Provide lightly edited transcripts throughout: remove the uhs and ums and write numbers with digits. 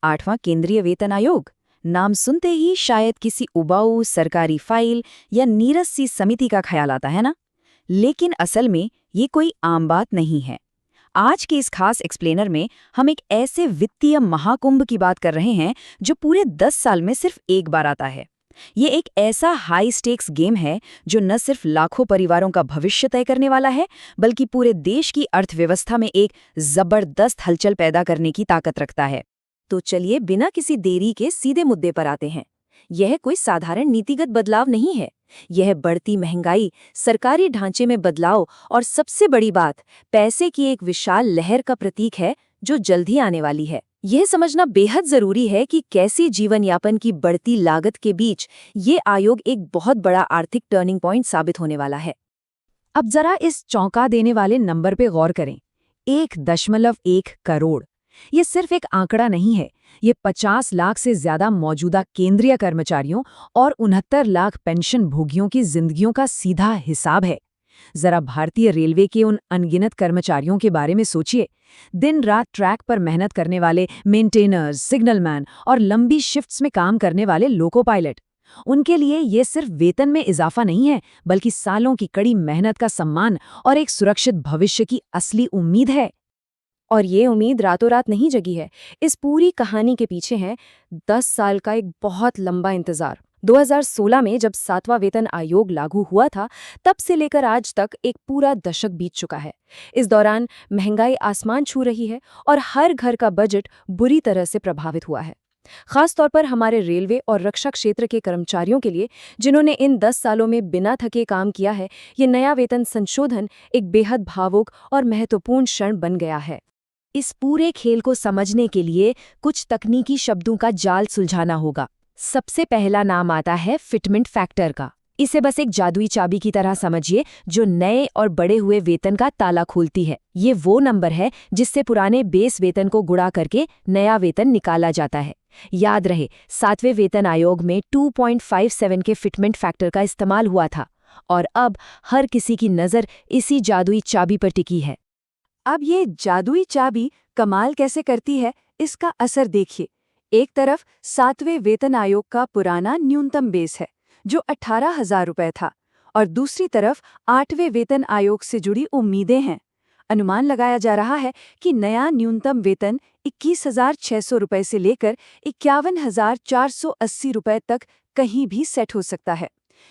8वां केंद्रीय वेतन आयोग। नाम सुनते ही शायद किसी उबाऊ सरकारी फाइल या नीरस सी समिति का ख्याल आता है ना। लेकिन असल में ये कोई आम बात नहीं है। आज के इस खास एक्सप्लेनर में हम एक ऐसे वित्तीय महाकुंभ की बात कर रहे हैं जो पूरे 10 साल में सिर्फ एक बार आता है। ये एक ऐसा हाई स्टेक्स गेम है जो न सिर्फ लाखों परिवारों का भविष्य तय करने वाला है, बल्कि पूरे देश की अर्थव्यवस्था में एक जबरदस्त हलचल पैदा करने की ताकत रखता है। तो चलिए बिना किसी देरी के सीधे मुद्दे पर आते हैं। यह कोई साधारण नीतिगत बदलाव नहीं है। यह बढ़ती महंगाई, सरकारी ढांचे में बदलाव और सबसे बड़ी बात, पैसे की एक विशाल लहर का प्रतीक है जो जल्द ही आने वाली है। यह समझना बेहद जरूरी है कि कैसे जीवन यापन की बढ़ती लागत के बीच ये आयोग एक बहुत बड़ा आर्थिक टर्निंग पॉइंट साबित होने वाला है। अब जरा इस चौंका देने वाले नंबर पे गौर करें, 1.1 करोड़। ये सिर्फ एक आंकड़ा नहीं है, ये 50 लाख से ज्यादा मौजूदा केंद्रीय कर्मचारियों और 69 लाख पेंशन भोगियों की जिंदगियों का सीधा हिसाब है। जरा भारतीय रेलवे के उन अनगिनत कर्मचारियों के बारे में सोचिए। दिन रात ट्रैक पर मेहनत करने वाले मेंटेनर्स, सिग्नलमैन और लंबी शिफ्ट्स में काम करने वाले लोको पायलट। उनके लिए ये सिर्फ वेतन में इजाफा नहीं है, बल्कि सालों की कड़ी मेहनत का सम्मान और एक सुरक्षित भविष्य की असली उम्मीद है। और ये उम्मीद रातों रात नहीं जगी है। इस पूरी कहानी के पीछे है 10 साल का एक बहुत लंबा इंतजार। 2016 में जब 7वां वेतन आयोग लागू हुआ था, तब से लेकर आज तक एक पूरा दशक बीत चुका है। इस दौरान महंगाई आसमान छू रही है और हर घर का बजट बुरी तरह से प्रभावित हुआ है। खास तौर पर हमारे रेलवे और रक्षा क्षेत्र के कर्मचारियों के लिए, जिन्होंने इन 10 सालों में बिना थके काम किया है, ये नया वेतन संशोधन एक बेहद भावुक और महत्वपूर्ण क्षण बन गया है। इस पूरे खेल को समझने के लिए कुछ तकनीकी शब्दों का जाल सुलझाना होगा। सबसे पहला नाम आता है फिटमेंट फैक्टर का। इसे बस एक जादुई चाबी की तरह समझिए जो नए और बढ़े हुए वेतन का ताला खोलती है। ये वो नंबर है जिससे पुराने बेस वेतन को गुणा करके नया वेतन निकाला जाता है। याद रहे, 7वें वेतन आयोग में 2.57 के फिटमेंट फैक्टर का इस्तेमाल हुआ था और अब हर किसी की नज़र इसी जादुई चाबी पर टिकी है। अब ये जादुई चाबी कमाल कैसे करती है, इसका असर देखिए। एक तरफ 7वें वेतन आयोग का पुराना न्यूनतम बेस है जो 18,000 रुपये था, और दूसरी तरफ 8वें वेतन आयोग से जुड़ी उम्मीदें हैं। अनुमान लगाया जा रहा है कि नया न्यूनतम वेतन 21,600 रुपये से लेकर 51,480 रुपये तक कहीं भी सेट हो सकता है।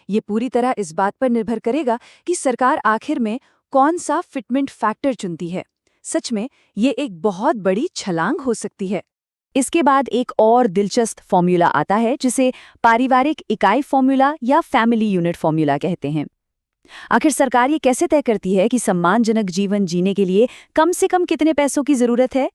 ये पूरी तरह इस बात पर निर्भर करेगा कि सरकार आखिर में कौन सा फिटमेंट फैक्टर चुनती है। सच में ये एक बहुत बड़ी छलांग हो सकती है। इसके बाद एक और दिलचस्प फॉर्मूला आता है जिसे पारिवारिक इकाई फॉर्मूला या फैमिली यूनिट फॉर्मूला कहते हैं। आखिर सरकार ये कैसे तय करती है कि सम्मानजनक जीवन जीने के लिए कम से कम कितने पैसों की जरूरत है?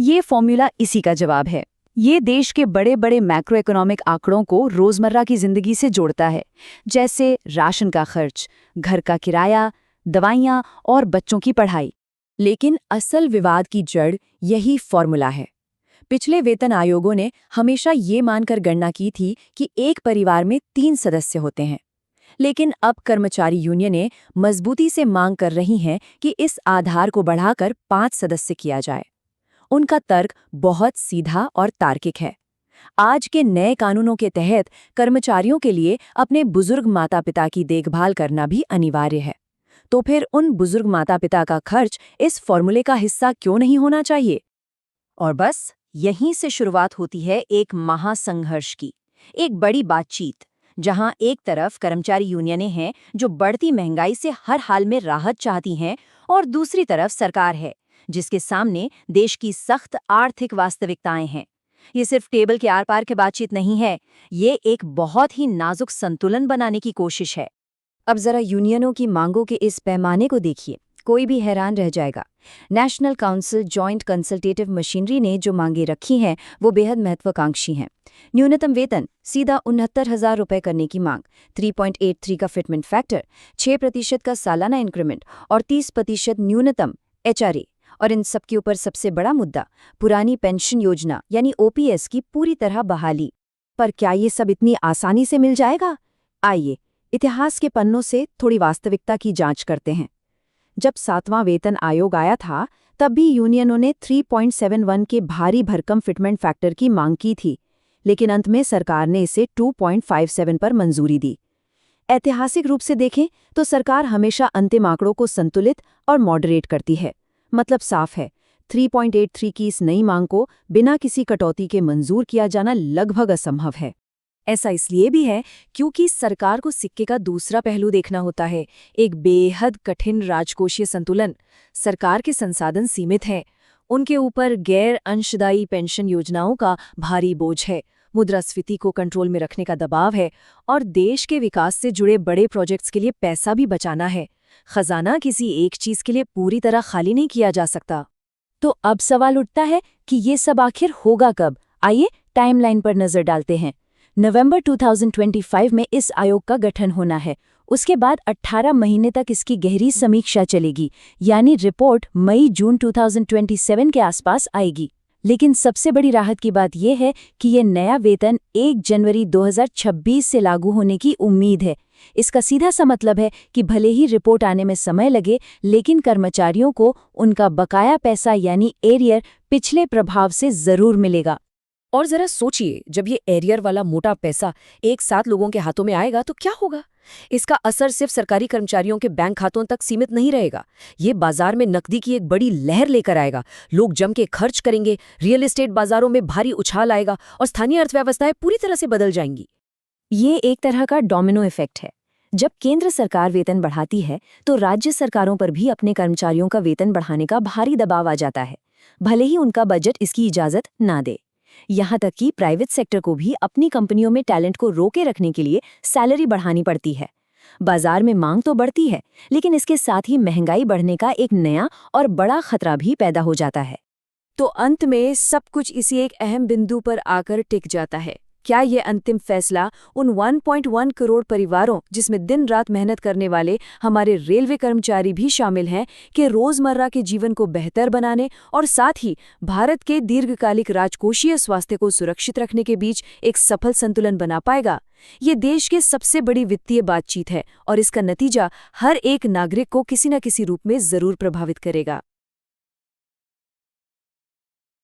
ये फॉर्मूला इसी का जवाब है। ये देश के बड़े बड़े मैक्रो इकोनॉमिक आंकड़ों को रोजमर्रा की जिंदगी से जोड़ता है, जैसे राशन का खर्च, घर का किराया, दवाइयाँ और बच्चों की पढ़ाई। लेकिन असल विवाद की जड़ यही फॉर्मूला है। पिछले वेतन आयोगों ने हमेशा ये मानकर गणना की थी कि एक परिवार में 3 सदस्य होते हैं, लेकिन अब कर्मचारी यूनियनें मजबूती से मांग कर रही हैं कि इस आधार को बढ़ाकर 5 सदस्य किया जाए। उनका तर्क बहुत सीधा और तार्किक है। आज के नए कानूनों के तहत कर्मचारियों के लिए अपने बुजुर्ग माता पिता की देखभाल करना भी अनिवार्य है। तो फिर उन बुजुर्ग माता पिता का खर्च इस फॉर्मूले का हिस्सा क्यों नहीं होना चाहिए? और बस यहीं से शुरुआत होती है एक महासंघर्ष की, एक बड़ी बातचीत, जहां एक तरफ कर्मचारी यूनियनें हैं जो बढ़ती महंगाई से हर हाल में राहत चाहती हैं, और दूसरी तरफ सरकार है जिसके सामने देश की सख्त आर्थिक वास्तविकताएं हैं। ये सिर्फ टेबल के आर पार की बातचीत नहीं है, ये एक बहुत ही नाजुक संतुलन बनाने की कोशिश है। अब जरा यूनियनों की मांगों के इस पैमाने को देखिए, कोई भी हैरान रह जाएगा। National council joint consultative machinery ने जो मांगे रखी हैं वो बेहद महत्वाकांक्षी हैं। न्यूनतम वेतन सीधा 69,000 रुपये करने की मांग, 3.83 का फिटमेंट फैक्टर, 6% का सालाना इंक्रीमेंट और 30% न्यूनतम HRA। और इन सब के ऊपर सबसे बड़ा मुद्दा पुरानी पेंशन योजना यानी OPS की पूरी तरह बहाली। पर क्या ये सब इतनी आसानी से मिल जाएगा? आइए इतिहास के पन्नों से थोड़ी वास्तविकता की जांच करते हैं। जब 7वां वेतन आयोग आया था तब भी यूनियनों ने 3.71 के भारी भरकम फिटमेंट फैक्टर की मांग की थी, लेकिन अंत में सरकार ने इसे 2.57 पर मंजूरी दी। ऐतिहासिक रूप से देखें तो सरकार हमेशा अंतिम आंकड़ों को संतुलित और मॉडरेट करती है। मतलब साफ है, 3.83 की इस नई मांग को बिना किसी कटौती के मंजूर किया जाना लगभग असंभव है। ऐसा इसलिए भी है क्योंकि सरकार को सिक्के का दूसरा पहलू देखना होता है, एक बेहद कठिन राजकोषीय संतुलन। सरकार के संसाधन सीमित हैं, उनके ऊपर गैर अंशदायी पेंशन योजनाओं का भारी बोझ है, मुद्रास्फीति को कंट्रोल में रखने का दबाव है और देश के विकास से जुड़े बड़े प्रोजेक्ट्स के लिए पैसा भी बचाना है। खजाना किसी एक चीज के लिए पूरी तरह खाली नहीं किया जा सकता। तो अब सवाल उठता है कि ये सब आखिर होगा कब? आइए टाइमलाइन पर नजर डालते हैं। नवंबर 2025 में इस आयोग का गठन होना है। उसके बाद 18 महीने तक इसकी गहरी समीक्षा चलेगी, यानी रिपोर्ट मई-जून 2027 के आसपास आएगी। लेकिन सबसे बड़ी राहत की बात यह है कि ये नया वेतन 1 जनवरी 2026 से लागू होने की उम्मीद है। इसका सीधा सा मतलब है कि भले ही रिपोर्ट आने में समय लगे, लेकिन कर्मचारियों को उनका बकाया पैसा यानी एरियर पिछले प्रभाव से जरूर मिलेगा। और जरा सोचिए, जब ये एरियर वाला मोटा पैसा एक साथ लोगों के हाथों में आएगा तो क्या होगा? इसका असर सिर्फ सरकारी कर्मचारियों के बैंक खातों तक सीमित नहीं रहेगा। ये बाजार में नकदी की एक बड़ी लहर लेकर आएगा। लोग जम के खर्च करेंगे, रियल एस्टेट बाजारों में भारी उछाल आएगा और स्थानीय अर्थव्यवस्थाएं पूरी तरह से बदल जाएंगी। ये एक तरह का डोमिनो इफेक्ट है। जब केंद्र सरकार वेतन बढ़ाती है तो राज्य सरकारों पर भी अपने कर्मचारियों का वेतन बढ़ाने का भारी दबाव आ जाता है, भले ही उनका बजट इसकी इजाजत ना दे। यहाँ तक कि प्राइवेट सेक्टर को भी अपनी कंपनियों में टैलेंट को रोके रखने के लिए सैलरी बढ़ानी पड़ती है। बाजार में मांग तो बढ़ती है, लेकिन इसके साथ ही महंगाई बढ़ने का एक नया और बड़ा खतरा भी पैदा हो जाता है। तो अंत में सब कुछ इसी एक अहम बिंदु पर आकर टिक जाता है। क्या ये अंतिम फैसला उन 1.1 करोड़ परिवारों, जिसमें दिन रात मेहनत करने वाले हमारे रेलवे कर्मचारी भी शामिल हैं, कि रोजमर्रा के जीवन को बेहतर बनाने और साथ ही भारत के दीर्घकालिक राजकोषीय स्वास्थ्य को सुरक्षित रखने के बीच एक सफल संतुलन बना पाएगा? ये देश के सबसे बड़ी वित्तीय बातचीत है और इसका नतीजा हर एक नागरिक को किसी न किसी रूप में जरूर प्रभावित करेगा।